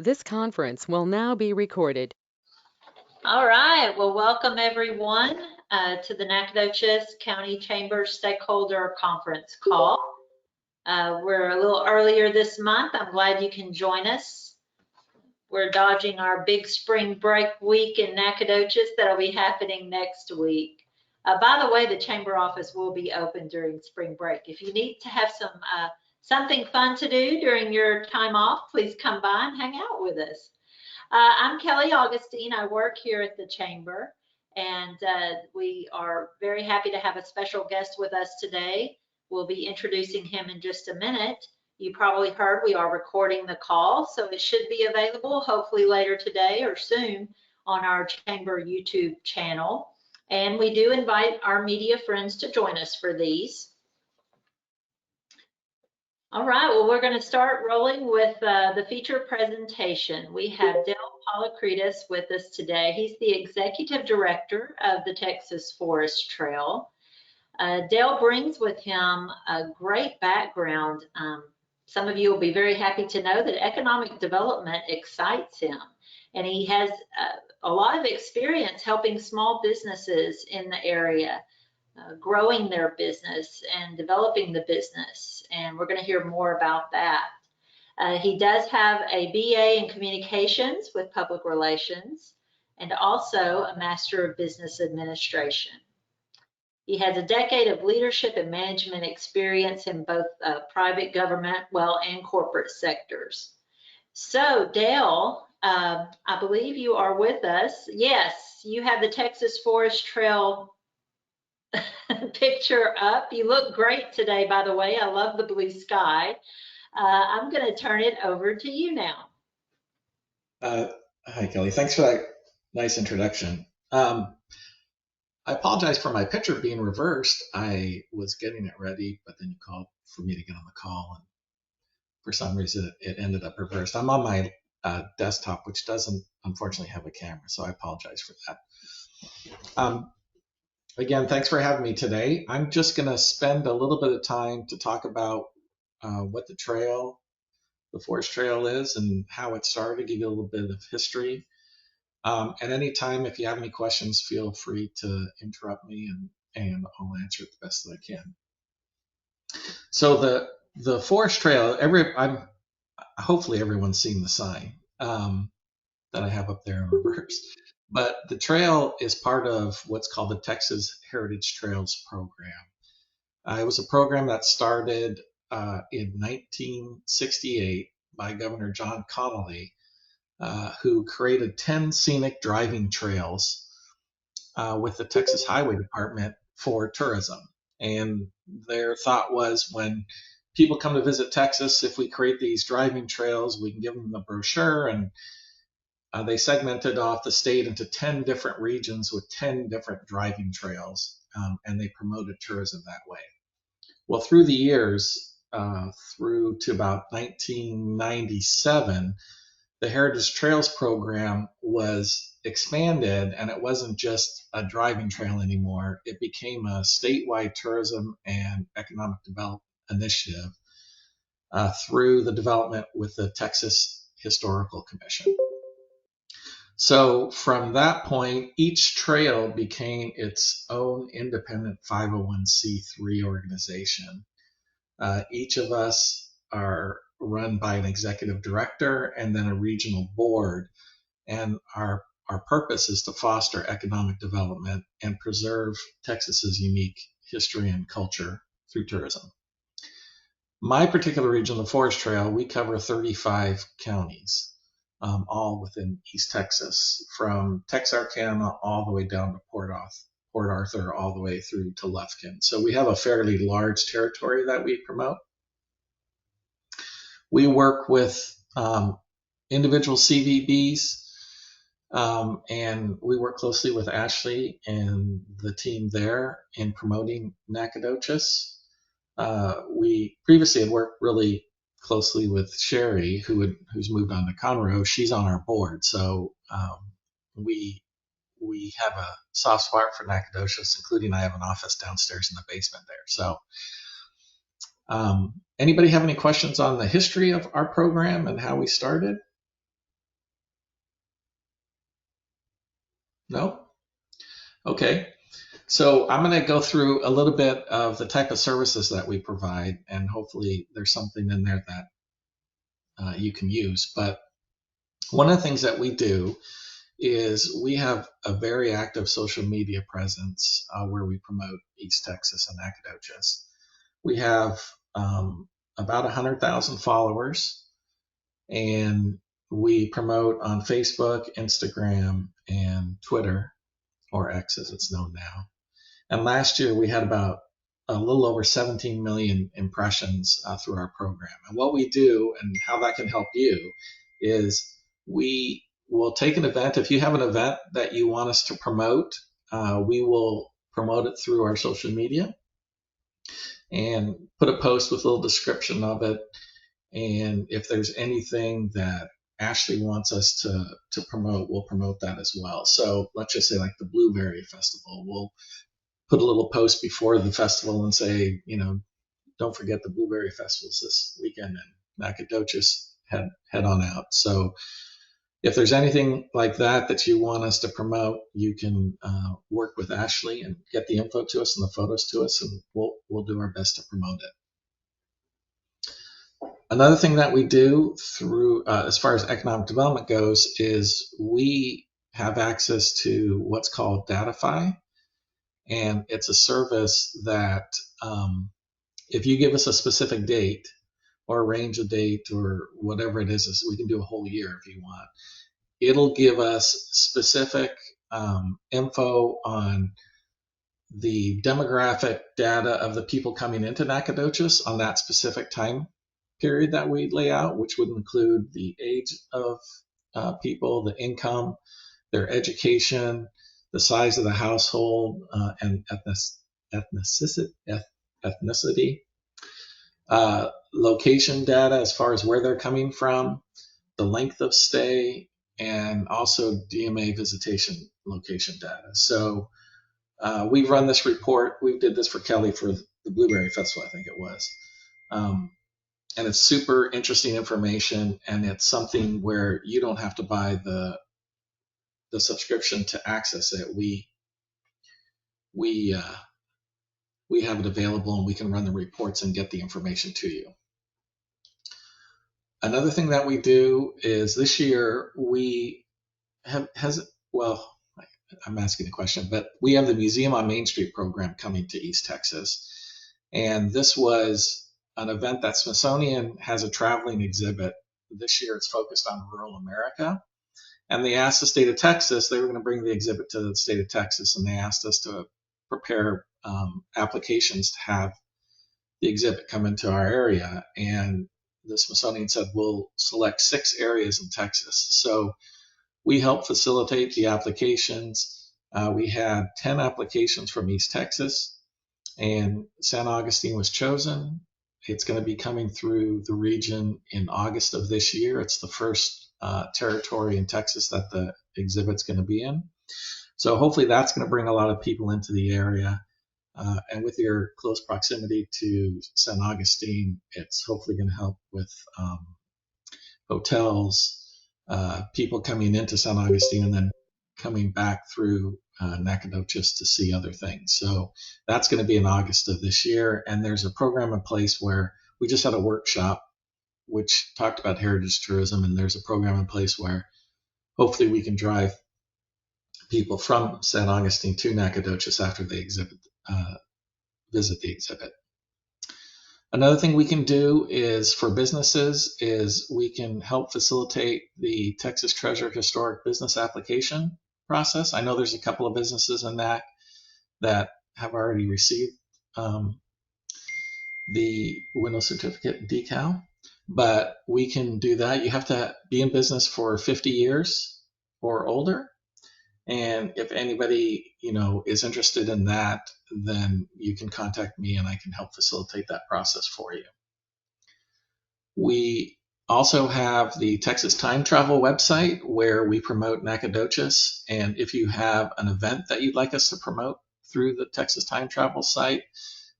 This conference will now be recorded. All right, well, welcome everyone to the Nacogdoches County Chamber Stakeholder Conference call. We're a little earlier this month. I'm glad you can join us. We're dodging our big spring break week in Nacogdoches that'll be happening next week. By the way, the chamber office will be open during spring break. If you need to have something fun to do during your time off, please come by and hang out with us. I'm Kelly Augustine. I work here at the Chamber, and we are very happy to have a special guest with us today. We'll be introducing him in just a minute. You probably heard we are recording the call, so it should be available hopefully later today or soon on our Chamber YouTube channel. And we do invite our media friends to join us for these. All right, well, we're going to start rolling with the feature presentation. We have Dale Polikretis with us today. He's the Executive Director of the Texas Forest Trail. Dale brings with him a great background. Some of you will be very happy to know that economic development excites him, and he has a lot of experience helping small businesses in the area. Growing their business and developing the business. And we're going to hear more about that. He does have a BA in communications with public relations and also a Master of Business Administration. He has a decade of leadership and management experience in both private government, and corporate sectors. So Dale, I believe you are with us. Yes, you have the Texas Forest Trail picture up. You look great today, by the way. I love the blue sky. I'm going to turn it over to you now. Hi, Kelly. Thanks for that nice introduction. I apologize for my picture being reversed. I was getting it ready, but then you called for me to get on the call, and for some reason it ended up reversed. I'm on my desktop, which doesn't unfortunately have a camera, so I apologize for that. Again, thanks for having me today. I'm just going to spend a little bit of time to talk about what the Forest Trail is and how it started, give you a little bit of history. At any time, if you have any questions, feel free to interrupt me and I'll answer it the best that I can. So the Forest Trail, hopefully everyone's seen the sign that I have up there in reverse. But the trail is part of what's called the Texas Heritage Trails program. It was a program that started in 1968 by Governor John Connolly, who created 10 scenic driving trails with the Texas Highway Department for tourism. And their thought was, when people come to visit Texas, if we create these driving trails, we can give them the brochure, and they segmented off the state into 10 different regions with 10 different driving trails, and they promoted tourism that way. Well, through the years, through to about 1997, the Heritage Trails program was expanded, and it wasn't just a driving trail anymore. It became a statewide tourism and economic development initiative through the development with the Texas Historical Commission. So from that point, each trail became its own independent 501c3 organization. Each of us are run by an executive director and then a regional board. And our purpose is to foster economic development and preserve Texas's unique history and culture through tourism. My particular region, the Forest Trail, we cover 35 counties. All within East Texas, from Texarkana all the way down to Port Arthur, all the way through to Lufkin. So we have a fairly large territory that we promote. We work with individual CVBs, and we work closely with Ashley and the team there in promoting Nacogdoches. We previously had worked really closely with Sherry, who's moved on to Conroe. She's on our board, so we have a soft spot for Nacogdoches, including I have an office downstairs in the basement there. So anybody have any questions on the history of our program and how we started? No? Okay. So I'm going to go through a little bit of the type of services that we provide, and hopefully there's something in there that you can use. But one of the things that we do is we have a very active social media presence where we promote East Texas and Nacogdoches. We have about 100,000 followers, and we promote on Facebook, Instagram, and Twitter, or X as it's known now. And last year we had about a little over 17 million impressions through our program. And what we do and how that can help you is we will take an event. If you have an event that you want us to promote, we will promote it through our social media and put a post with a little description of it. And if there's anything that Ashley wants us to promote, we'll promote that as well. So let's just say like the Blueberry Festival, we'll put a little post before the festival and say, don't forget the Blueberry Festival's this weekend, and Nacogdoches, head on out. So if there's anything like that you want us to promote, you can work with Ashley and get the info to us and the photos to us, and we'll do our best to promote it. Another thing that we do through, as far as economic development goes, is we have access to what's called Datify. And it's a service that if you give us a specific date or a range of date or whatever it is, we can do a whole year if you want. It'll give us specific info on the demographic data of the people coming into Nacogdoches on that specific time period that we lay out, which would include the age of people, the income, their education, the size of the household, and ethnicity, location data as far as where they're coming from, the length of stay, and also DMA visitation location data. So we've run this report. We did this for Kelly for the Blueberry Festival, I think it was. And it's super interesting information, and it's something where you don't have to buy the subscription to access it. We have it available, and we can run the reports and get the information to you. Another thing that we do is this year we I'm asking a question, but we have the Museum on Main Street program coming to East Texas. And this was an event that Smithsonian has a traveling exhibit. This year it's focused on rural America. And they asked the state of Texas, they were going to bring the exhibit to the state of Texas, and they asked us to prepare applications to have the exhibit come into our area. And the Smithsonian said, we'll select 6 areas in Texas. So we helped facilitate the applications. We had 10 applications from East Texas, and San Augustine was chosen. It's going to be coming through the region in August of this year. It's the first territory in Texas that the exhibit's going to be in. So hopefully that's going to bring a lot of people into the area. And with your close proximity to San Augustine, it's hopefully going to help with hotels, people coming into San Augustine and then coming back through Nacogdoches to see other things. So that's going to be in August of this year. And there's a program in place where we just had a workshop which talked about heritage tourism, and there's a program in place where hopefully we can drive people from San Augustine to Nacogdoches after they visit the exhibit. Another thing we can do is for businesses is we can help facilitate the Texas Treasure Historic Business Application process. I know there's a couple of businesses in that have already received the window certificate decal, but we can do that. You have to be in business for 50 years or older. And if anybody, is interested in that, then you can contact me and I can help facilitate that process for you. We also have the Texas Time Travel website where we promote Nacogdoches. And if you have an event that you'd like us to promote through the Texas Time Travel site,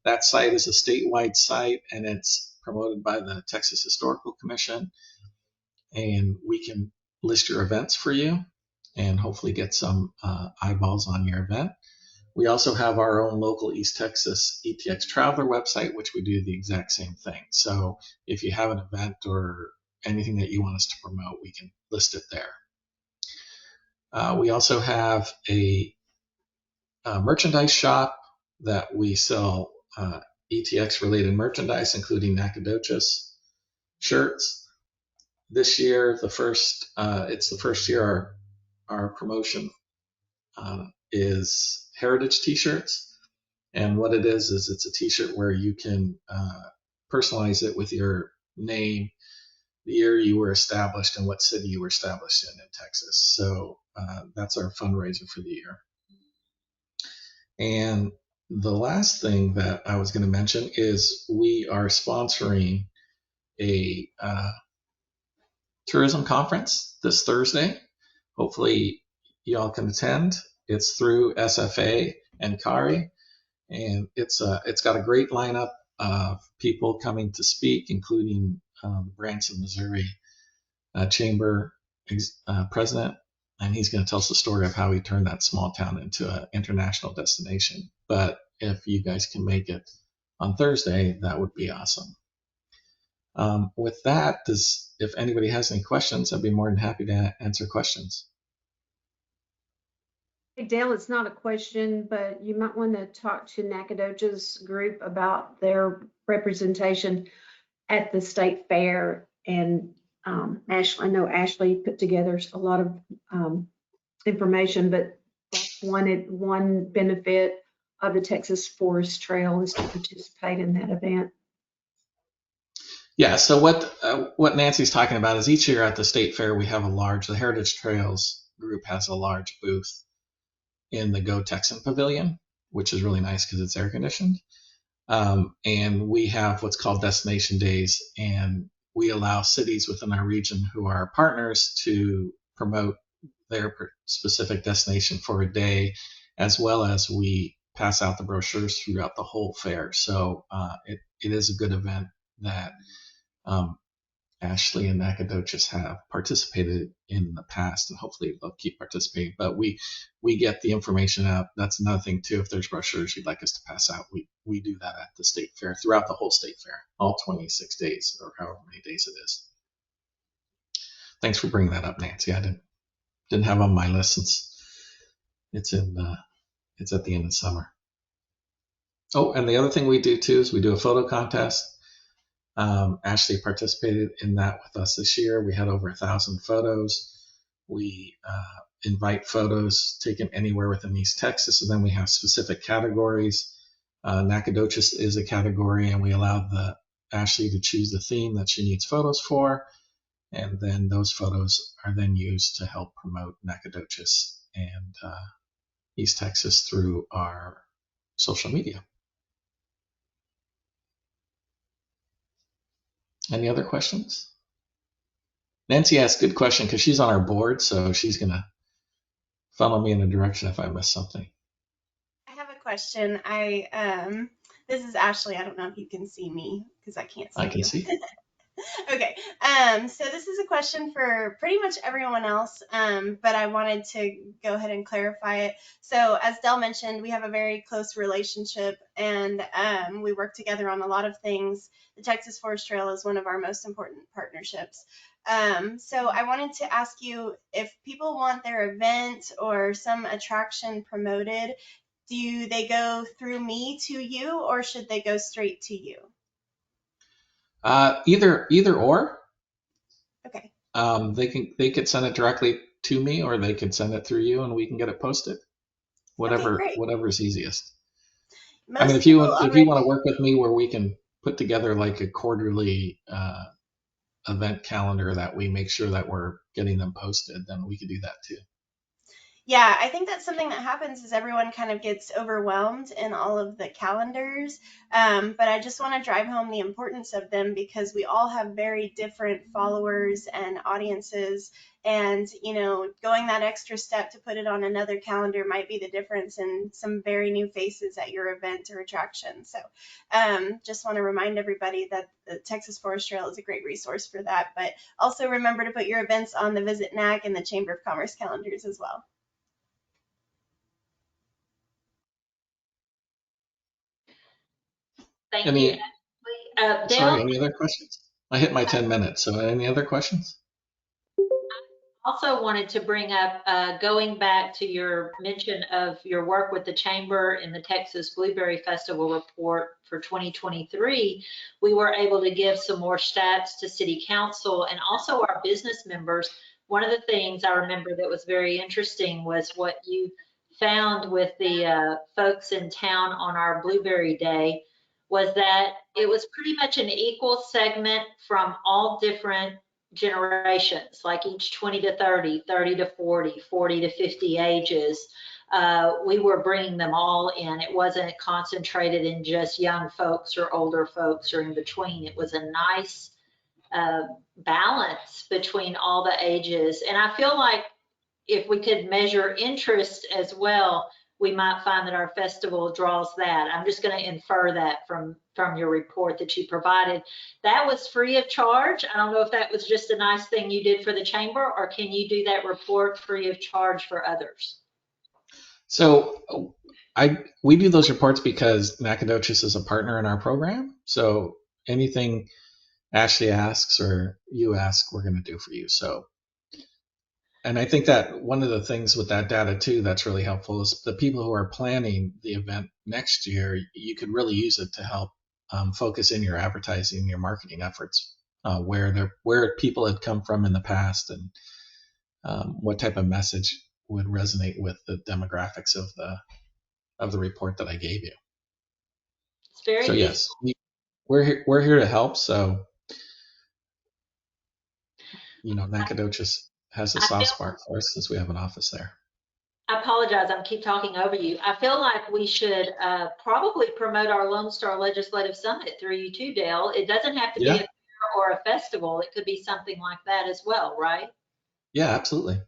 that site is a statewide site and it's promoted by the Texas Historical Commission. And we can list your events for you. and hopefully get some eyeballs on your event. We also have our own local East Texas ETX Traveler website, which we do the exact same thing. So if you have an event or anything that you want us to promote, we can list it there. We also have a merchandise shop that we sell ETX related merchandise, including Nacogdoches shirts. This year, it's the first year our promotion is heritage t-shirts. And what it is it's a t-shirt where you can personalize it with your name, the year you were established, and what city you were established in Texas. So that's our fundraiser for the year. And the last thing that I was going to mention is we are sponsoring a tourism conference this Thursday. Hopefully y'all can attend. It's through SFA and CARI, and it's got a great lineup of people coming to speak, including Branson, Missouri Chamber president, and he's going to tell us the story of how he turned that small town into an international destination. But if you guys can make it on Thursday, that would be awesome. With that, if anybody has any questions, I'd be more than happy to answer questions. Hey, Dale, it's not a question, but you might want to talk to Nacogdoches group about their representation at the state fair. And Ashley, I know Ashley put together a lot of information, but one benefit of the Texas Forest Trail is to participate in that event. Yeah, so what Nancy's talking about is each year at the state fair, we have the Heritage Trails group has a large booth in the Go Texan Pavilion, which is really nice because it's air conditioned. And we have what's called Destination Days, and we allow cities within our region who are partners to promote their specific destination for a day, as well as we pass out the brochures throughout the whole fair. So it is a good event that Ashley and Nacogdoches have participated in the past, and hopefully they'll keep participating. But we get the information out. That's another thing too. If there's brochures you'd like us to pass out, we do that at the state fair, throughout the whole state fair, all 26 days or however many days it is. Thanks for bringing that up, Nancy. I didn't have on my list since it's at the end of summer. Oh, and the other thing we do too is we do a photo contest. Ashley participated in that with us this year. We had over 1,000 photos. We invite photos taken anywhere within East Texas, and then we have specific categories. Nacogdoches is a category, and we allowed Ashley to choose the theme that she needs photos for, and then those photos are then used to help promote Nacogdoches and East Texas through our social media. Any other questions? Nancy asked a good question because she's on our board, so she's going to funnel me in a direction if I miss something. I have a question. This is Ashley. I don't know if you can see me because I can't see you. I can see. Okay. So this is a question for pretty much everyone else, but I wanted to go ahead and clarify it. So as Del mentioned, we have a very close relationship, and we work together on a lot of things. The Texas Forest Trail is one of our most important partnerships. So I wanted to ask you, if people want their event or some attraction promoted, do they go through me to you, or should they go straight to you? Either or. Okay. They could send it directly to me, or they could send it through you, and we can get it posted. Whatever is easiest. I mean, if you want to work with me, where we can put together like a quarterly event calendar that we make sure that we're getting them posted, then we could do that too. Yeah, I think that's something that happens is everyone kind of gets overwhelmed in all of the calendars. But I just want to drive home the importance of them because we all have very different followers and audiences. And, going that extra step to put it on another calendar might be the difference in some very new faces at your event or attraction. So just want to remind everybody that the Texas Forest Trail is a great resource for that. But also remember to put your events on the Visit NAC and the Chamber of Commerce calendars as well. Thank you, Any, Ashley. sorry, Dale, any other questions? I hit my 10 minutes, so any other questions? also wanted to bring up, going back to your mention of your work with the Chamber in the Texas Blueberry Festival report for 2023, we were able to give some more stats to City Council and also our business members. One of the things I remember that was very interesting was what you found with the folks in town on our Blueberry Day was that it was pretty much an equal segment from all different generations, like each 20 to 30, 30 to 40, 40 to 50 ages. We were bringing them all in. It wasn't concentrated in just young folks or older folks or in between. It was a nice balance between all the ages. And I feel like if we could measure interest as well, we might find that our festival draws that. I'm just going to infer that from your report that you provided. That was free of charge. I don't know if that was just a nice thing you did for the chamber, or can you do that report free of charge for others? So we do those reports because Nacogdoches is a partner in our program. So anything Ashley asks or you ask, we're going to do for you. So, and I think that one of the things with that data too that's really helpful is the people who are planning the event next year, you could really use it to help focus in your advertising, your marketing efforts, where people had come from in the past, and what type of message would resonate with the demographics of the report that I gave you. It's very So useful. yes, we're here to help. So Nacogdoches has a soft spot for us since we have an office there. I apologize, I keep talking over you. I feel like we should probably promote our Lone Star Legislative Summit through you too, Dale. It doesn't have to be a fair or a festival. It could be something like that as well, right? Yeah, absolutely.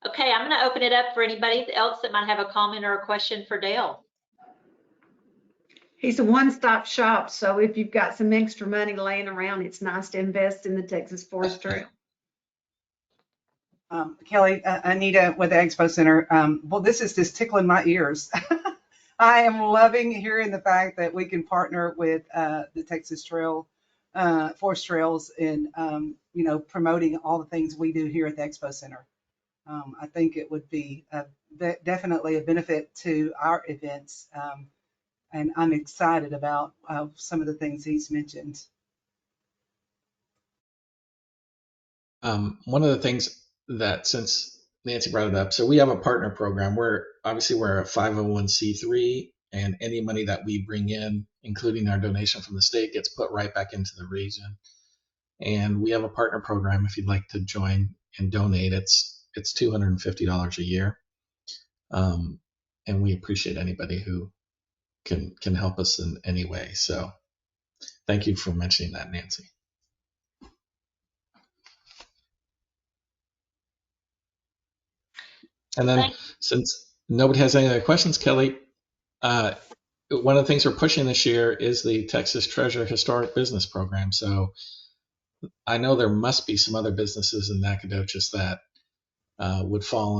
Okay, I'm going to open it up for anybody else that might have a comment or a question for Dale. He's a one-stop shop, so if you've got some extra money laying around, it's nice to invest in the Texas Forest Trail. Kelly, Anita with the Expo Center. Well, this is just tickling my ears. I am loving hearing the fact that we can partner with the Texas Trail, Forest Trails in, promoting all the things we do here at the Expo Center. I think it would be definitely a benefit to our events. And I'm excited about some of the things he's mentioned. One of the things that, since Nancy brought it up, so we have a partner program. We're a 501c3, and any money that we bring in, including our donation from the state, gets put right back into the region. And we have a partner program. If you'd like to join and donate, it's $250 a year, and we appreciate anybody who can help us in any way. So thank you for mentioning that, Nancy. And then, since nobody has any other questions, Kelly, one of the things we're pushing this year is the Texas Treasure Historic Business Program. So I know there must be some other businesses in Nacogdoches that would fall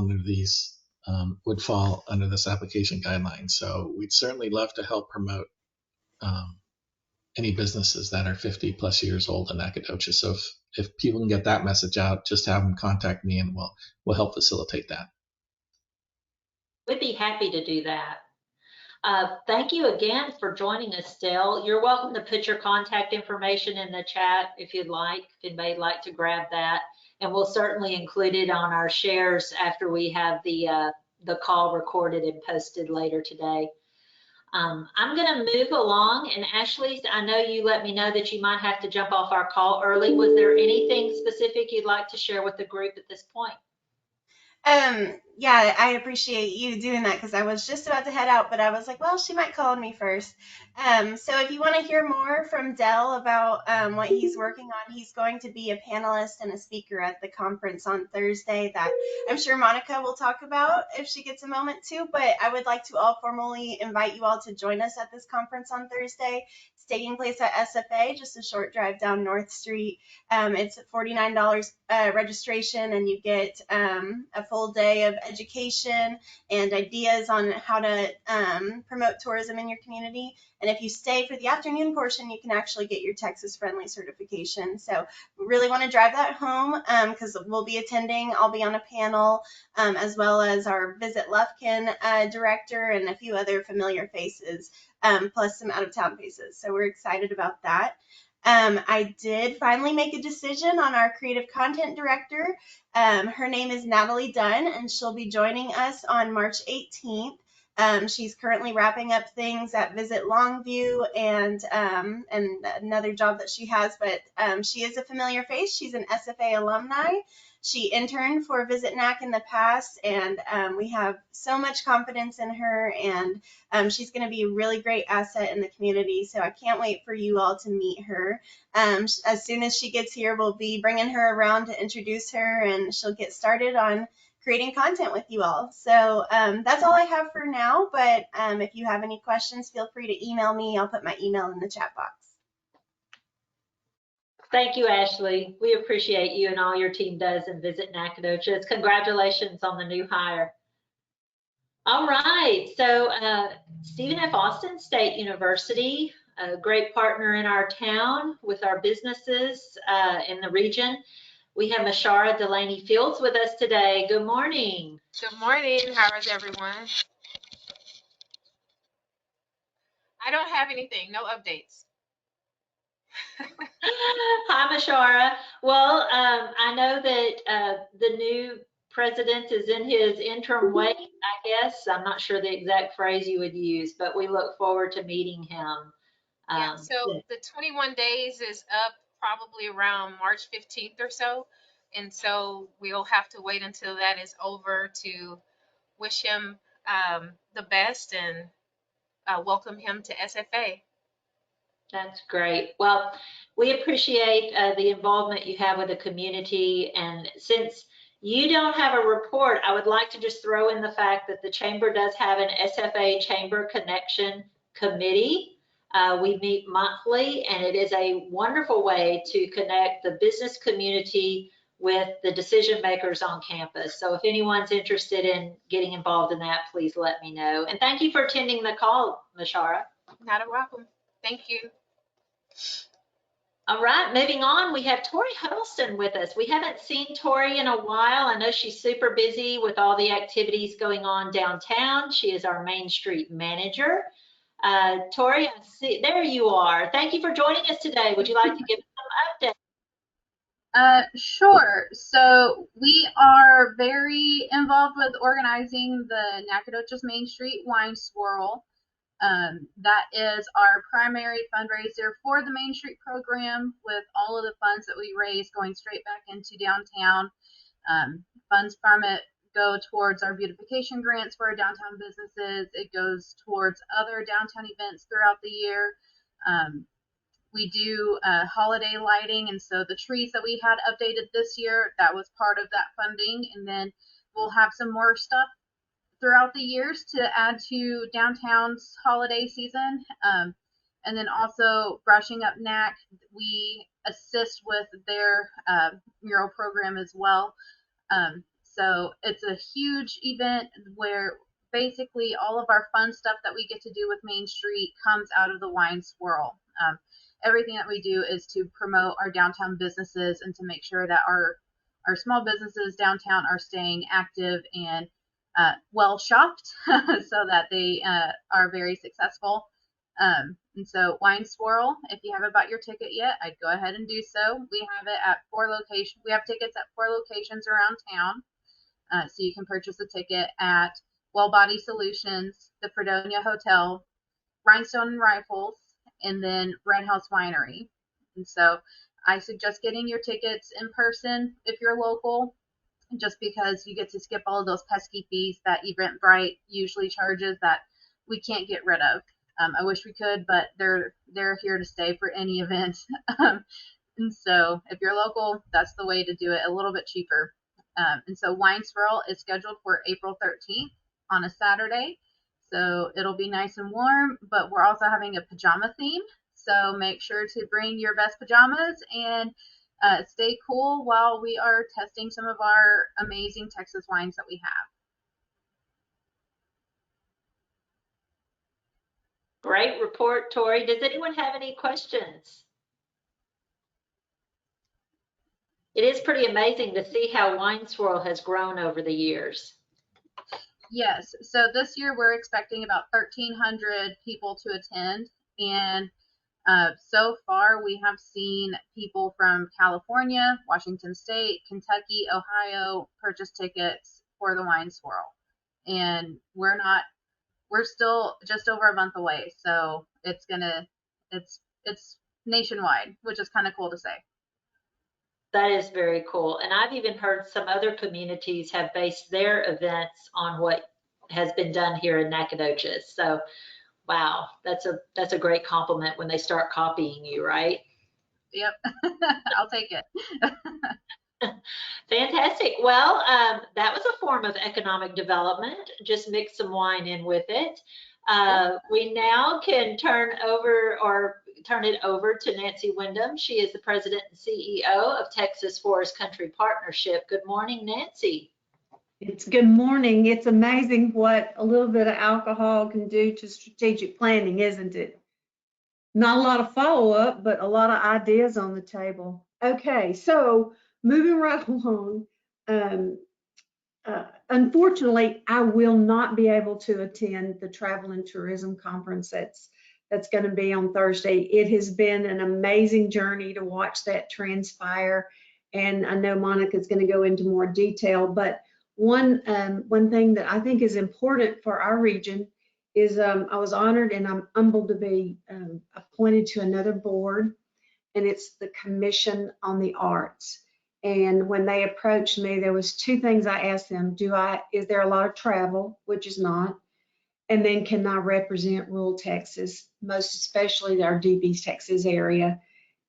under this application guideline. So we'd certainly love to help promote any businesses that are 50 plus years old in Nacogdoches. So if people can get that message out, just have them contact me, and we'll help facilitate that. We'd be happy to do that. Thank you again for joining us, Dale. You're welcome to put your contact information in the chat if you'd like, if anybody'd like to grab that. And we'll certainly include it on our shares after we have the call recorded and posted later today. I'm going to move along, and Ashley, I know you let me know that you might have to jump off our call early. Was there anything specific you'd like to share with the group at this point? Yeah, I appreciate you doing that because I was just about to head out, but I was like, well, she might call on me first. So if you want to hear more from Dell about what he's working on, he's going to be a panelist and a speaker at the conference on Thursday that I'm sure Monica will talk about if she gets a moment to. But I would like to all formally invite you all to join us at this conference on Thursday. It's taking place at SFA, just a short drive down North Street. It's $49 registration, and you get a full day of education and ideas on how to promote tourism in your community. And if you stay for the afternoon portion, you can actually get your Texas Friendly certification. So we really want to drive that home because we'll be attending. I'll be on a panel as well as our Visit Lufkin director and a few other familiar faces, plus some out-of-town faces. So we're excited about that. I did finally make a decision on our creative content director. Her name is Natalie Dunn, and she'll be joining us on March 18th. She's currently wrapping up things at Visit Longview and another job that she has, but she is a familiar face. She's an SFA alumni. She interned for Visit NAC in the past, and we have so much confidence in her, and she's going to be a really great asset in the community. So I can't wait for you all to meet her. As soon as she gets here, we'll be bringing her around to introduce her, and she'll get started on creating content with you all. So that's all I have for now. But if you have any questions, feel free to email me. I'll put my email in the chat box. Thank you, Ashley. We appreciate you and all your team does in Visit Nacogdoches. Congratulations on the new hire. All right, so Stephen F. Austin State University, a great partner in our town with our businesses in the region. We have Mashara Delaney Fields with us today. Good morning. Good morning. How is everyone? I don't have anything, no updates. Hi, Mashara. Well, I know that the new president is in his interim wait, I guess. I'm not sure the exact phrase you would use, but we look forward to meeting him. Yeah, so the 21 days is up probably around March 15th or so. And so we'll have to wait until that is over to wish him the best and welcome him to SFA. That's great. Well, we appreciate the involvement you have with the community. And since you don't have a report, I would like to just throw in the fact that the Chamber does have an SFA Chamber Connection Committee. We meet monthly, and it is a wonderful way to connect the business community with the decision makers on campus. So if anyone's interested in getting involved in that, please let me know. And thank you for attending the call, Mashara. Not a problem. Thank you. All right, moving on, we have Tori Huddleston with us. We haven't seen Tori in a while. I know she's super busy with all the activities going on downtown. She is our Main Street manager. Tori, I see, there you are. Thank you for joining us today. Would you like to give us some updates? Sure. So we are very involved with organizing the Nacogdoches Main Street Wine Swirl. That is our primary fundraiser for the Main Street program, with all of the funds that we raise going straight back into downtown. Funds from it go towards our beautification grants for our downtown businesses. It goes towards other downtown events throughout the year. We do holiday lighting, and so the trees that we had updated this year, that was part of that funding. And then we'll have some more stuff throughout the years to add to downtown's holiday season. And then also Brushing Up NAC, we assist with their mural program as well. So it's a huge event where basically all of our fun stuff that we get to do with Main Street comes out of the Wine Swirl. Everything that we do is to promote our downtown businesses and to make sure that our small businesses downtown are staying active and well shopped so that they are very successful. And so Wine Swirl, if you haven't bought your ticket yet, I'd go ahead and do so. We have it at 4 locations. We have tickets at 4 locations around town. So you can purchase a ticket at Well Body Solutions, the Fredonia Hotel, Rhinestone and Rifles, and then Red House Winery. And so I suggest getting your tickets in person if you're local. just because you get to skip all of those pesky fees that Eventbrite usually charges that we can't get rid of. I wish we could, but they're here to stay for any event. And so if you're local, that's the way to do it, a little bit cheaper. And so Wine Swirl is scheduled for April 13th on a Saturday. So it'll be nice and warm, but we're also having a pajama theme. So make sure to bring your best pajamas and stay cool while we are testing some of our amazing Texas wines that we have. Great report, Tori. Does anyone have any questions? It is pretty amazing to see how Wine Swirl has grown over the years. Yes, so this year we're expecting about 1,300 people to attend, and so far we have seen people from California, Washington State, Kentucky, Ohio purchase tickets for the Wine Swirl, and we're still just over a month away, so it's nationwide, which is kind of cool to say. That is very cool. And I've even heard some other communities have based their events on what has been done here in Nacogdoches. So, wow, that's a great compliment when they start copying you, right? Yep, I'll take it. Fantastic. Well, that was a form of economic development. Just mix some wine in with it. We now can turn it over to Nancy Wyndham. She is the president and CEO of Texas Forest Country Partnership. Good morning, Nancy. It's good morning. It's amazing what a little bit of alcohol can do to strategic planning, isn't it? Not a lot of follow-up, but a lot of ideas on the table. Okay, so moving right along. Unfortunately, I will not be able to attend the Travel and Tourism Conference that's going to be on Thursday. It has been an amazing journey to watch that transpire, and I know Monica's going to go into more detail, but one thing that I think is important for our region is I was honored and I'm humbled to be appointed to another board, and it's the Commission on the Arts. And when they approached me, there was two things I asked them. Is there a lot of travel, which is not? And then can I represent rural Texas, most especially our Deep East Texas area?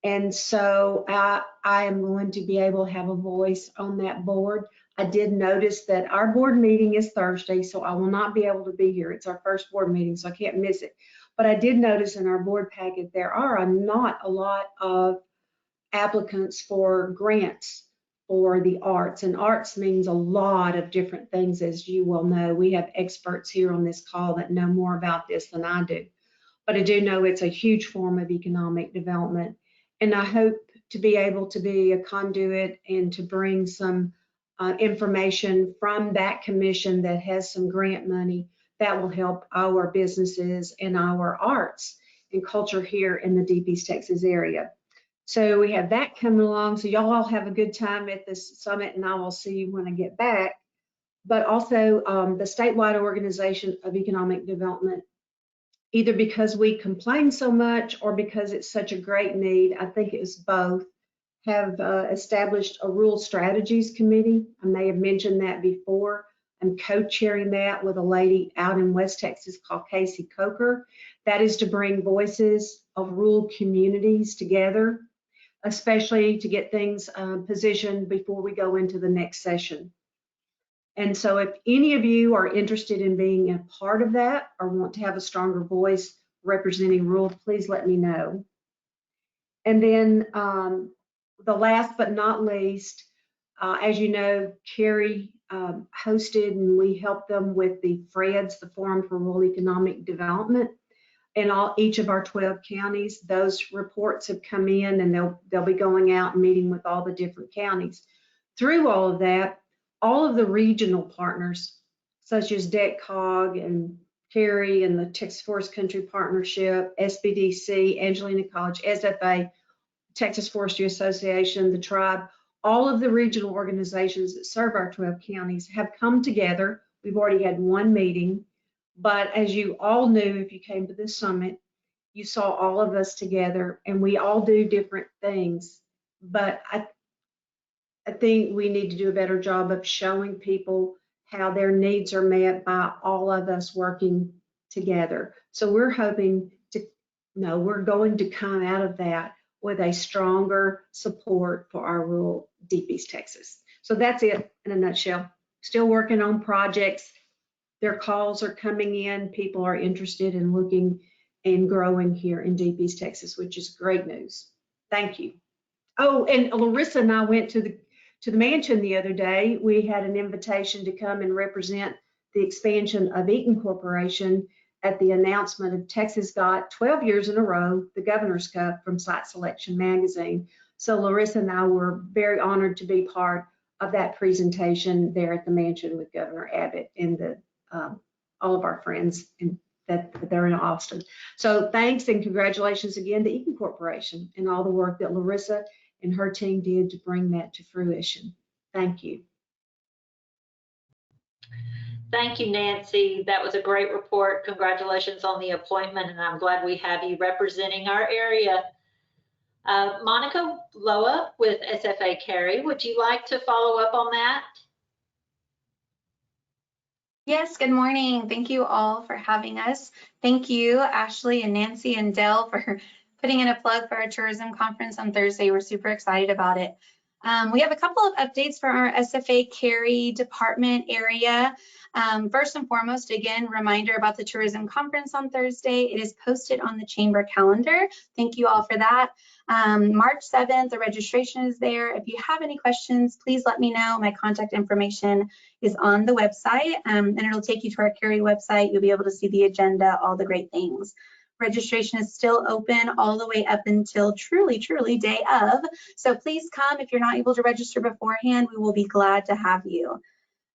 And so I am going to be able to have a voice on that board. I did notice that our board meeting is Thursday, so I will not be able to be here. It's our first board meeting, so I can't miss it. But I did notice in our board packet, there are not a lot of applicants for grants for the arts, and arts means a lot of different things, as you well know. We have experts here on this call that know more about this than I do, but I do know it's a huge form of economic development, and I hope to be able to be a conduit and to bring some information from that commission that has some grant money that will help our businesses and our arts and culture here in the Deep East Texas area. So we have that coming along. So y'all all have a good time at this summit, and I will see you when I get back. But also the statewide organization of economic development, either because we complain so much or because it's such a great need, I think it's both, have established a rural strategies committee. I may have mentioned that before. I'm co-chairing that with a lady out in West Texas called Casey Coker. That is to bring voices of rural communities together, especially to get things positioned before we go into the next session. And so if any of you are interested in being a part of that or want to have a stronger voice representing rural, please let me know. And then the last but not least, as you know, Carrie hosted and we helped them with the FREDS, the Forum for Rural Economic Development. In each of our 12 counties, those reports have come in, and they'll be going out and meeting with all the different counties. Through all of that, all of the regional partners, such as DECCOG and Carrie and the Texas Forest Country Partnership, SBDC, Angelina College, SFA, Texas Forestry Association, the Tribe, all of the regional organizations that serve our 12 counties have come together. We've already had one meeting. But as you all knew, if you came to this summit, you saw all of us together, and we all do different things. But I think we need to do a better job of showing people how their needs are met by all of us working together. So we're hoping to, no, we're going to come out of that with a stronger support for our rural Deep East Texas. So that's it in a nutshell. Still working on projects. Their calls are coming in. People are interested in looking and growing here in Deep East Texas, which is great news. Thank you. Oh, and Larissa and I went to the mansion the other day. We had an invitation to come and represent the expansion of Eaton Corporation at the announcement of Texas got 12 years in a row the Governor's Cup from Site Selection Magazine. So Larissa and I were very honored to be part of that presentation there at the mansion with Governor Abbott and all of our friends that they're in Austin. So thanks and congratulations again to Eaton Corporation and all the work that Larissa and her team did to bring that to fruition. Thank you. Thank you, Nancy. That was a great report. Congratulations on the appointment, and I'm glad we have you representing our area. Monica Loa with SFA Cary, would you like to follow up on that? Yes, good morning. Thank you all for having us. Thank you, Ashley and Nancy and Dell, for putting in a plug for our tourism conference on Thursday. We're super excited about it. We have a couple of updates for our SFA Cary department area. First and foremost, again, reminder about the tourism conference on Thursday. It is posted on the chamber calendar. Thank you all for that. March 7th, the registration is there. If you have any questions, please let me know. My contact information is on the website, and it'll take you to our Cary website. You'll be able to see the agenda, all the great things. Registration is still open all the way up until truly day of. So please come. If you're not able to register beforehand, we will be glad to have you.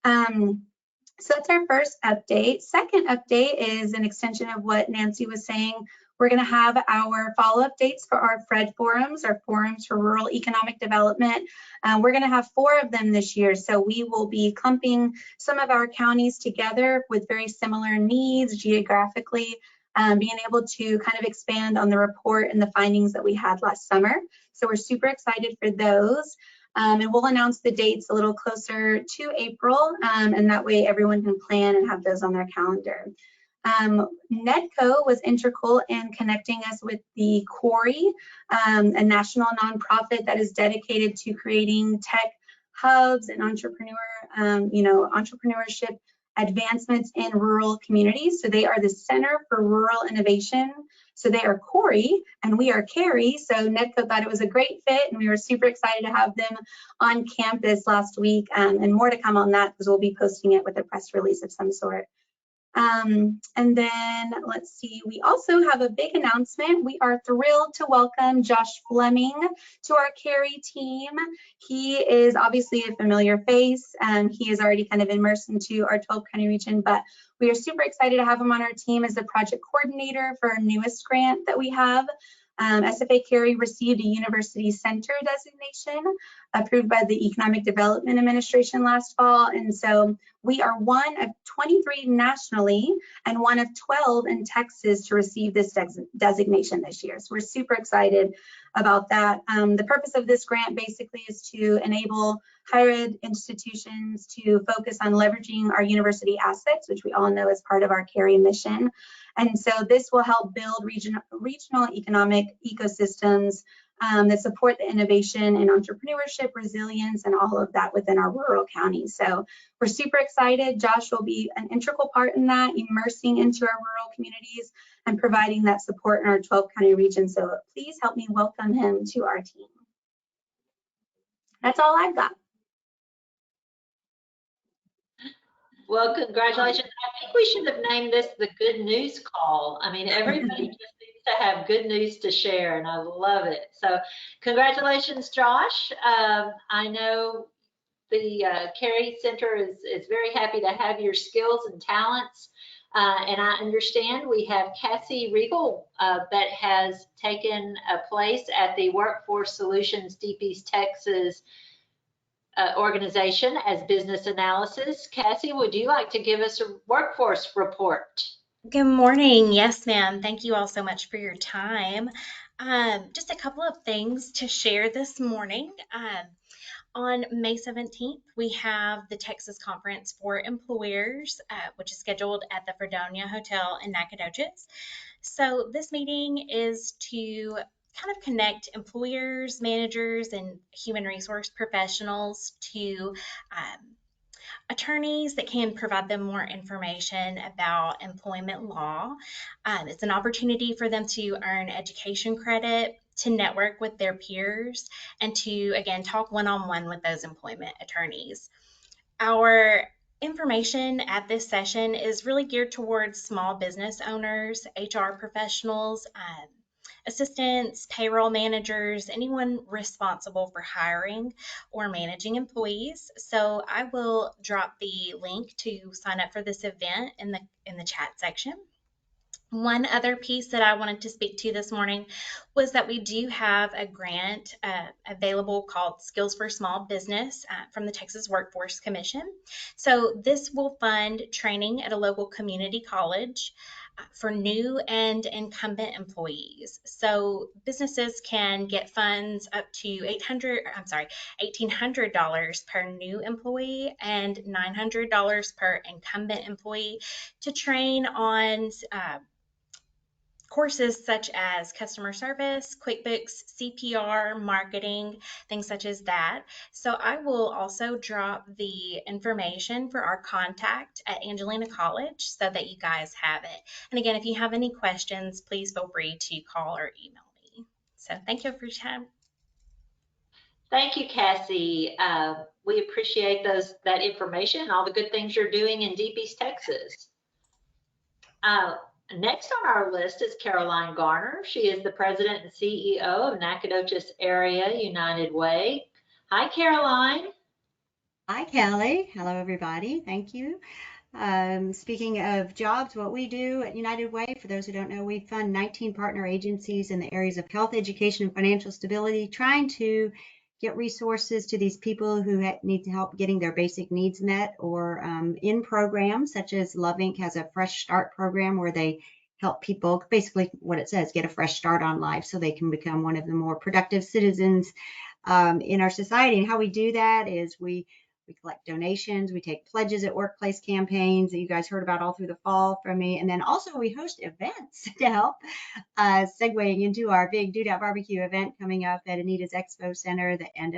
So that's our first update. Second update is an extension of what Nancy was saying. We're going to have our follow-up dates for our FRED forums, our forums for rural economic development. We're going to have 4 of them this year. So we will be clumping some of our counties together with very similar needs geographically, being able to kind of expand on the report and the findings that we had last summer. So we're super excited for those. And we'll announce the dates a little closer to April, and that way everyone can plan and have those on their calendar. NEDCO was integral in connecting us with the Quarry, a national nonprofit that is dedicated to creating tech hubs and entrepreneurship advancements in rural communities. So they are the Center for Rural Innovation. So they are Quarry and we are Cary. So NEDCO thought it was a great fit and we were super excited to have them on campus last week, and more to come on that because we'll be posting it with a press release of some sort. And then let's see, we also have a big announcement. We are thrilled to welcome Josh Fleming to our Cary team. He is obviously a familiar face and he is already kind of immersed into our 12 county region, but we are super excited to have him on our team as the project coordinator for our newest grant that we have. SFA Cary received a University Center designation approved by the Economic Development Administration last fall. And so we are one of 23 nationally and one of 12 in Texas to receive this designation this year. So we're super excited about that. The purpose of this grant basically is to enable higher ed institutions to focus on leveraging our university assets, which we all know is part of our Cary mission. And so this will help build regional economic ecosystems that support the innovation and entrepreneurship, resilience, and all of that within our rural counties. So we're super excited. Josh will be an integral part in that, immersing into our rural communities and providing that support in our 12 county region. So please help me welcome him to our team. That's all I've got. Well, congratulations. I think we should have named this the Good News Call. I mean, everybody just seems to have good news to share, and I love it. So congratulations, Josh. I know the Cary Center is very happy to have your skills and talents. And I understand we have Cassie Riegel that has taken a place at the Workforce Solutions Deep East Texas organization as business analysis. Cassie, would you like to give us a workforce report? Good morning. Yes, ma'am. Thank you all so much for your time. Just a couple of things to share this morning. On May 17th, we have the Texas Conference for Employers, which is scheduled at the Fredonia Hotel in Nacogdoches. So this meeting is to kind of connect employers, managers, and human resource professionals to attorneys that can provide them more information about employment law. It's an opportunity for them to earn education credit, to network with their peers, and to, again, talk one-on-one with those employment attorneys. Our information at this session is really geared towards small business owners, HR professionals, assistants, payroll managers, anyone responsible for hiring or managing employees. So I will drop the link to sign up for this event in the chat section. One other piece that I wanted to speak to this morning was that we do have a grant available called Skills for Small Business from the Texas Workforce Commission. So this will fund training at a local community college for new and incumbent employees. So businesses can get funds up to $1,800 per new employee and $900 per incumbent employee to train on courses such as customer service, QuickBooks, CPR, marketing, things such as that. So I will also drop the information for our contact at Angelina College so that you guys have it. And again, if you have any questions, please feel free to call or email me. So thank you for your time. Thank you, Cassie. We appreciate that information, all the good things you're doing in Deep East Texas. Next on our list is Caroline Garner. She is the president and CEO of Nacogdoches Area United Way. Hi, Caroline. Hi, Kelly. Hello, everybody. Thank you. Speaking of jobs, what we do at United Way, for those who don't know, we fund 19 partner agencies in the areas of health, education, and financial stability, trying to get resources to these people who need help getting their basic needs met, or in programs such as Love Inc. has a Fresh Start program where they help people, basically what it says, get a fresh start on life so they can become one of the more productive citizens in our society. And how we do that is we collect donations, we take pledges at workplace campaigns that you guys heard about all through the fall from me. And then also we host events to help, segueing into our big Doodah Barbecue event coming up at Anita's Expo Center at the end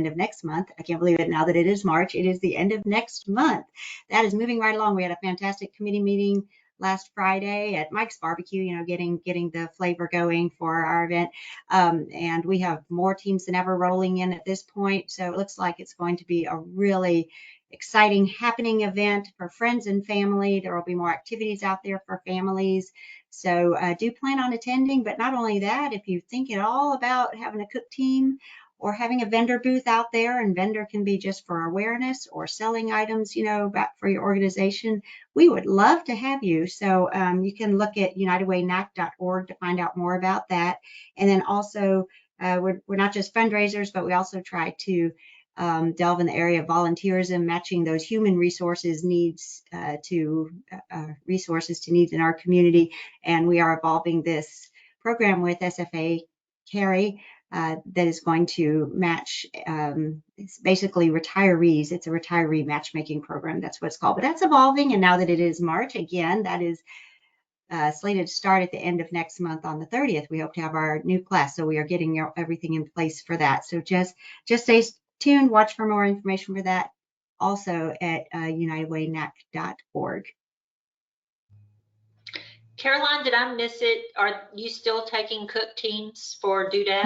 of next month. I can't believe it now that it is March. It is the end of next month. That is moving right along. We had a fantastic committee meeting last Friday at Mike's Barbecue, getting the flavor going for our event. And we have more teams than ever rolling in at this point. So it looks like it's going to be a really exciting, happening event for friends and family. There will be more activities out there for families. So do plan on attending. But not only that, if you think at all about having a cook team or having a vendor booth out there, and vendor can be just for awareness or selling items, for your organization, we would love to have you. So you can look at unitedwaynac.org to find out more about that. And then also, we're not just fundraisers, but we also try to delve in the area of volunteerism, matching those human resources needs to resources to needs in our community. And we are evolving this program with SFA Carey, that is going to match, it's basically retirees. It's a retiree matchmaking program. That's what it's called. But that's evolving. And now that it is March, again, that is slated to start at the end of next month on the 30th. We hope to have our new class. So we are getting everything in place for that. So just stay tuned. Watch for more information for that. Also at unitedwaynac.org. Caroline, did I miss it? Are you still taking cook teams for Doodah?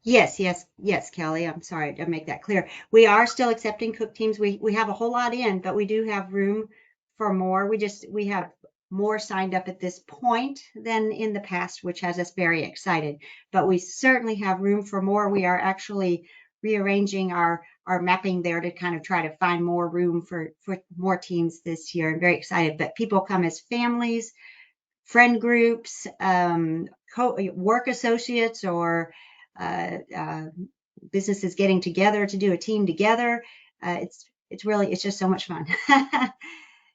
Yes, Kelly. I'm sorry to make that clear. We are still accepting cook teams. We have a whole lot in, but we do have room for more. We have more signed up at this point than in the past, which has us very excited. But we certainly have room for more. We are actually rearranging our mapping there to kind of try to find more room for more teams this year. I'm very excited. But people come as families, friend groups, work associates, or businesses getting together to do a team together. It's just so much fun.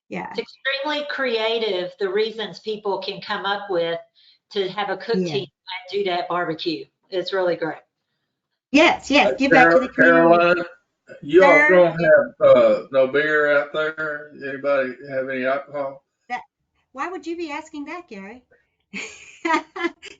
Yeah. It's extremely creative, the reasons people can come up with to have a cook team at Doodah Barbecue. It's really great. Yes, give back to the community. Caroline, you all Sir, don't have no beer out there? Anybody have any alcohol? that, why would you be asking that, Gary? Do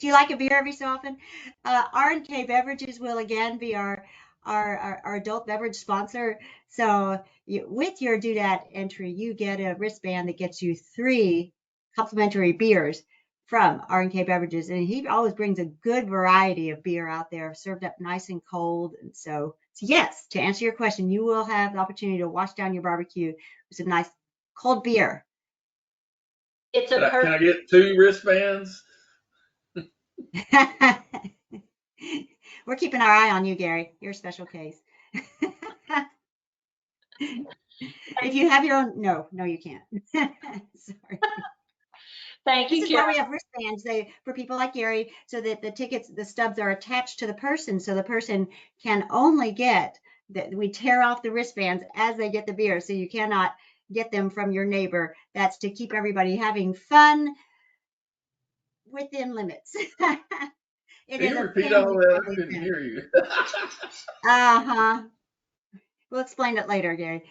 you like a beer every so often? R&K Beverages will again be our adult beverage sponsor. So with your doodad entry, you get a wristband that gets you 3 complimentary beers from R&K Beverages. And he always brings a good variety of beer out there, served up nice and cold. And so yes, to answer your question, you will have the opportunity to wash down your barbecue with some nice cold beer. It's a Can I perfect. get 2 wristbands? We're keeping our eye on you, Gary. You're a special case. If you have your own, no, you can't. Sorry. Thank This you, is why Carol. we have wristbands for people like Gary, so that the stubs are attached to the person, so the person can only get that. We tear off the wristbands as they get the beer, so you cannot get them from your neighbor. That's to keep everybody having fun within limits. It Can is you a repeat all family that? I friendly couldn't event. hear you. We'll explain it later, Gary.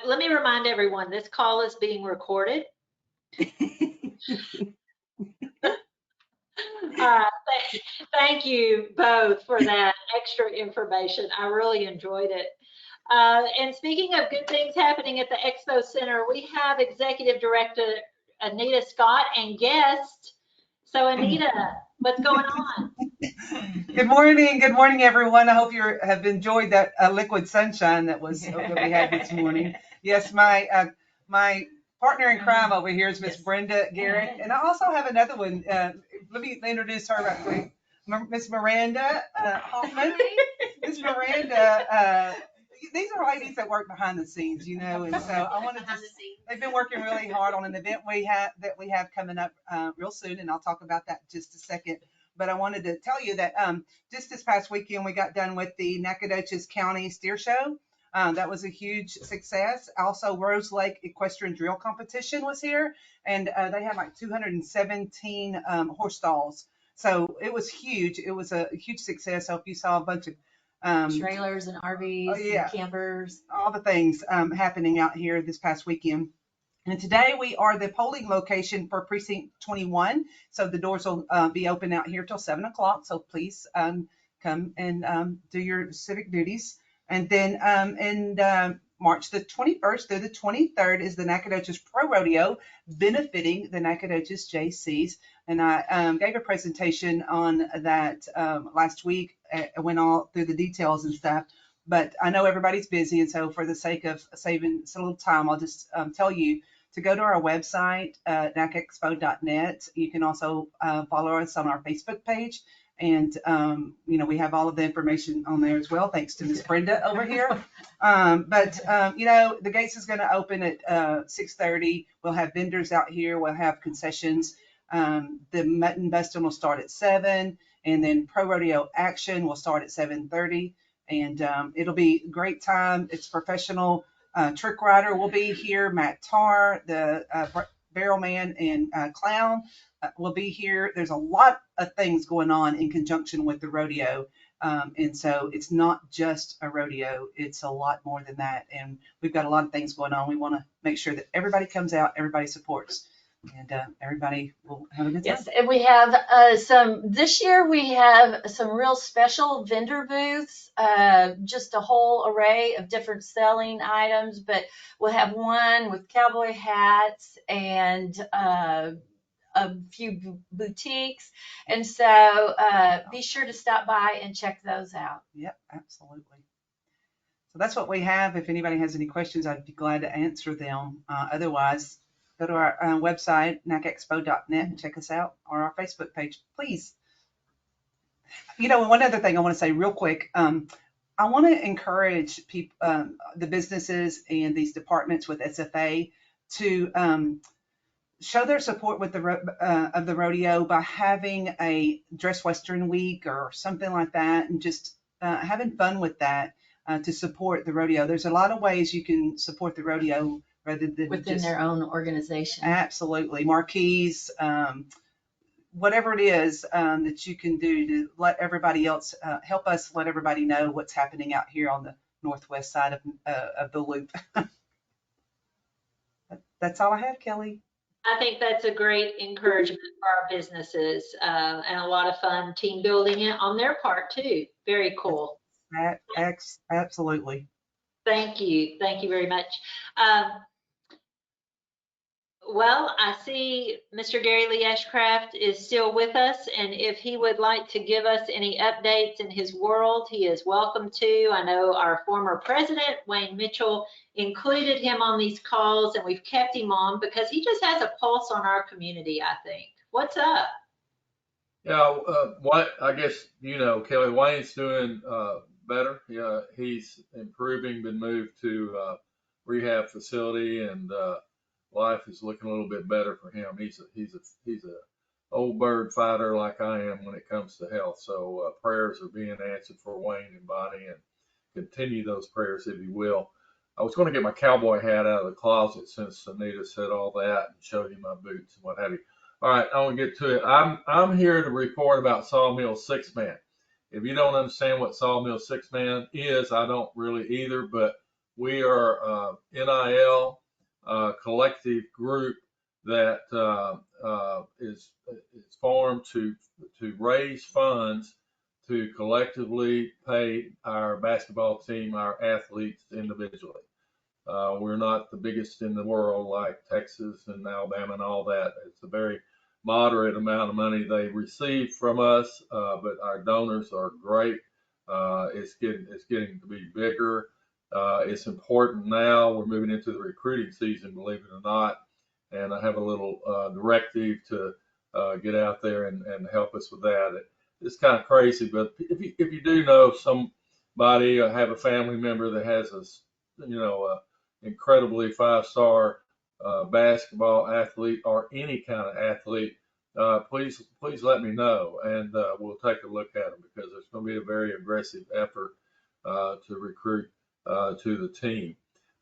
Let me remind everyone, this call is being recorded. Thank you both for that extra information. I really enjoyed it. And speaking of good things happening at the Expo Center, we have Executive Director Anita Scott and guest. So Anita, what's going on? Good morning, everyone. I hope you have enjoyed that liquid sunshine that we had this morning. Yes, my partner in crime over here is Miss Brenda Garrett, and I also have another one. Let me introduce her right quick, Miss Miranda Hoffman. Miss Miranda. These are ladies that work behind the scenes, and so I wanted to. They've been working really hard on an event we have coming up real soon, and I'll talk about that in just a second. But I wanted to tell you that just this past weekend, we got done with the Nacogdoches County Steer Show. That was a huge success. Also, Rose Lake Equestrian Drill Competition was here, and they had like 217 horse stalls. So it was huge. It was a huge success. I hope you saw a bunch of trailers and RVs and campers. All the things happening out here this past weekend. And today we are the polling location for precinct 21. So the doors will be open out here till 7 o'clock. So please come and do your civic duties. And then March the 21st through the 23rd is the Nacogdoches Pro Rodeo, benefiting the Nacogdoches JCs. And I gave a presentation on that last week. I went all through the details and stuff. But I know everybody's busy. And so for the sake of saving a little time, I'll just tell you to go to our website, nacexpo.net. You can also follow us on our Facebook page. And, we have all of the information on there as well, thanks to Miss Brenda over here. The gates is going to open at 6:30. We'll have vendors out here. We'll have concessions. The mutton busting will start at 7. And then Pro Rodeo Action will start at 7:30. And it'll be a great time. It's professional. Trick Rider will be here. Matt Tarr, the Barrel Man and Clown will be here. There's a lot of things going on in conjunction with the rodeo. And so it's not just a rodeo. It's a lot more than that. And we've got a lot of things going on. We want to make sure that everybody comes out, everybody supports, and everybody will have a good time. Yes, and we have this year we have some real special vendor booths, just a whole array of different selling items, but we'll have one with cowboy hats and a few boutiques. And so be sure to stop by and check those out. Yep, absolutely. So that's what we have. If anybody has any questions, I'd be glad to answer them. Otherwise, go to our website, nacexpo.net, and check us out, or our Facebook page, please. One other thing I want to say real quick. I want to encourage people, the businesses and these departments with SFA to show their support with of the rodeo by having a Dress Western week or something like that, and just having fun with that to support the rodeo. There's a lot of ways you can support the rodeo rather than within their own organization. Absolutely. Marquees, whatever it is that you can do to let everybody else, help us let everybody know what's happening out here on the northwest side of the loop. That's all I have, Kelly. I think that's a great encouragement for our businesses, and a lot of fun team building on their part too. Very cool. Absolutely. Thank you. Thank you very much. Well, I see Mr. Gary Lee Ashcraft is still with us, and if he would like to give us any updates in his world, he is welcome to. I know our former president, Wayne Mitchell, included him on these calls, and we've kept him on because he just has a pulse on our community, I think. What's up? Yeah, I guess, Kelly, Wayne's doing better. Yeah, he's improving, been moved to rehab facility, and life is looking a little bit better for him. He's a old bird fighter like I am when it comes to health. So prayers are being answered for Wayne and Bonnie, and continue those prayers if you will. I was going to get my cowboy hat out of the closet since Anita said all that and showed you my boots and what have you. All right, I want to get to it. I'm here to report about Sawmill Six Man. If you don't understand what Sawmill Six Man is, I don't really either. But we are NIL collective group that is formed to raise funds to collectively pay our basketball team, our athletes individually. We're not the biggest in the world like Texas and Alabama and all that. It's a very moderate amount of money they receive from us, but our donors are great. It's getting to be bigger. It's important now. We're moving into the recruiting season, believe it or not, and I have a little directive to get out there and help us with that. It's kind of crazy, but if you do know somebody or have a family member that has a incredibly five-star basketball athlete or any kind of athlete, please let me know, and we'll take a look at them because there's going to be a very aggressive effort to recruit to the team,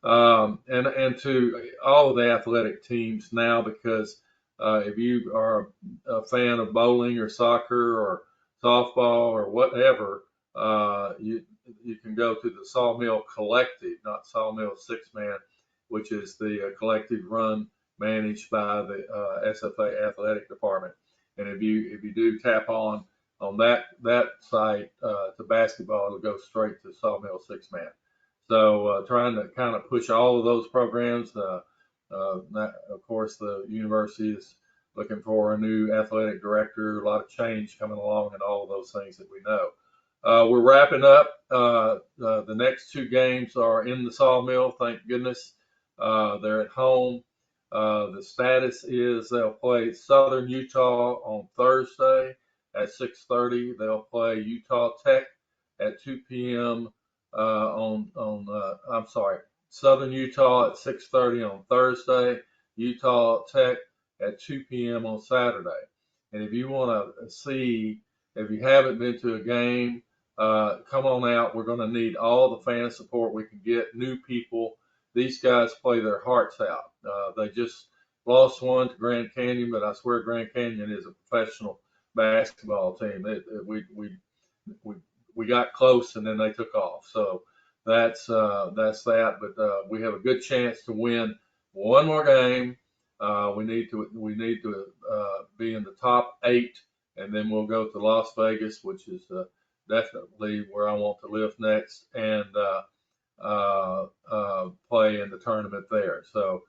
and to all of the athletic teams now, because if you are a fan of bowling or soccer or softball or whatever, you can go to the Sawmill Collective, not Sawmill Six Man, which is the collective run managed by the SFA athletic department. And if you do tap on that site to basketball, it'll go straight to Sawmill Six Man. So trying to kind of push all of those programs. Of course, the university is looking for a new athletic director, a lot of change coming along, and all of those things that we know. We're wrapping up. The next two games are in the Sawmill, thank goodness. They're at home. The status is they'll play Southern Utah on Thursday at 6:30. They'll play Utah Tech at 2 p.m. Southern Utah at 6:30 on Thursday, Utah Tech at 2 p.m. on Saturday. And if you want to see, if you haven't been to a game, come on out. We're going to need all the fan support we can get, new people. These guys play their hearts out. They just lost one to Grand Canyon, but I swear Grand Canyon is a professional basketball team. We got close and then they took off. So that's that. But we have a good chance to win one more game. We need to be in the top 8, and then we'll go to Las Vegas, which is definitely where I want to live next, and play in the tournament there. So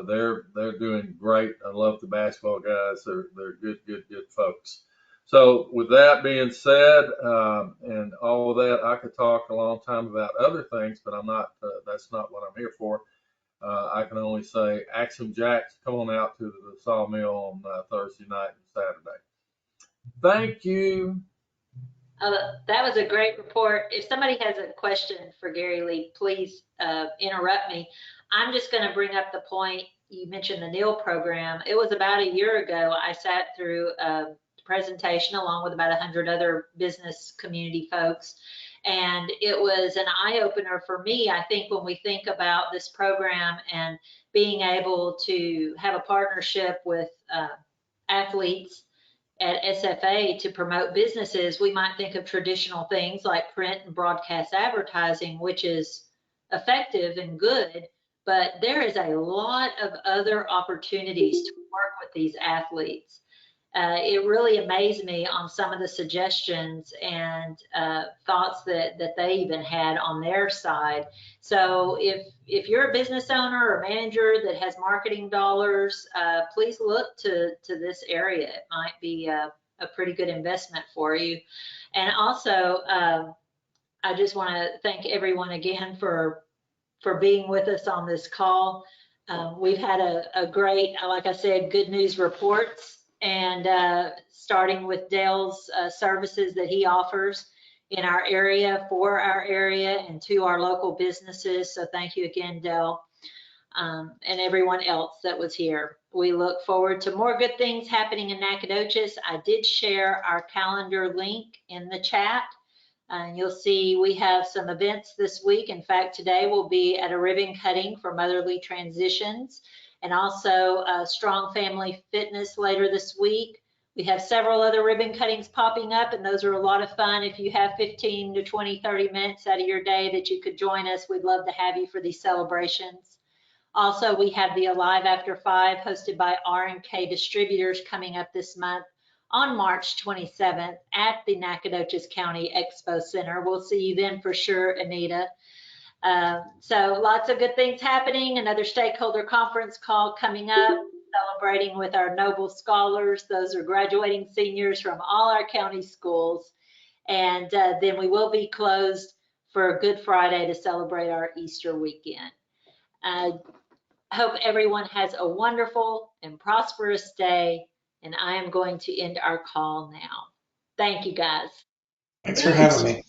they're doing great. I love the basketball guys. They're good folks. So with that being said, and all of that, I could talk a long time about other things, but I'm not. That's not what I'm here for. I can only say, Axiom Jacks, come on out to the Sawmill on Thursday night and Saturday. Thank you. That was a great report. If somebody has a question for Gary Lee, please interrupt me. I'm just going to bring up the point. You mentioned the NIL program. It was about a year ago. I sat through a presentation along with about 100 other business community folks. And it was an eye-opener for me. I think when we think about this program and being able to have a partnership with athletes at SFA to promote businesses, we might think of traditional things like print and broadcast advertising, which is effective and good, but there is a lot of other opportunities to work with these athletes. It really amazed me on some of the suggestions and thoughts that they even had on their side. So if you're a business owner or manager that has marketing dollars, please look to this area. It might be a pretty good investment for you. And also, I just want to thank everyone again for being with us on this call. We've had a great, like I said, good news reports, and starting with Dale's services that he offers in our area, for our area, and to our local businesses. So thank you again, Dale, and everyone else that was here. We look forward to more good things happening in Nacogdoches. I did share our calendar link in the chat. And you'll see we have some events this week. In fact, today we'll be at a ribbon cutting for Motherly Transitions, and also Strong Family Fitness later this week. We have several other ribbon cuttings popping up, and those are a lot of fun. If you have 15 to 20, 30 minutes out of your day that you could join us, we'd love to have you for these celebrations. Also, we have the Alive After 5 hosted by R&K Distributors coming up this month on March 27th at the Nacogdoches County Expo Center. We'll see you then for sure, Anita. So lots of good things happening. Another stakeholder conference call coming up, celebrating with our Noble Scholars. Those are graduating seniors from all our county schools. And then we will be closed for Good Friday to celebrate our Easter weekend. I hope everyone has a wonderful and prosperous day. And I am going to end our call now. Thank you, guys. Thanks for having me.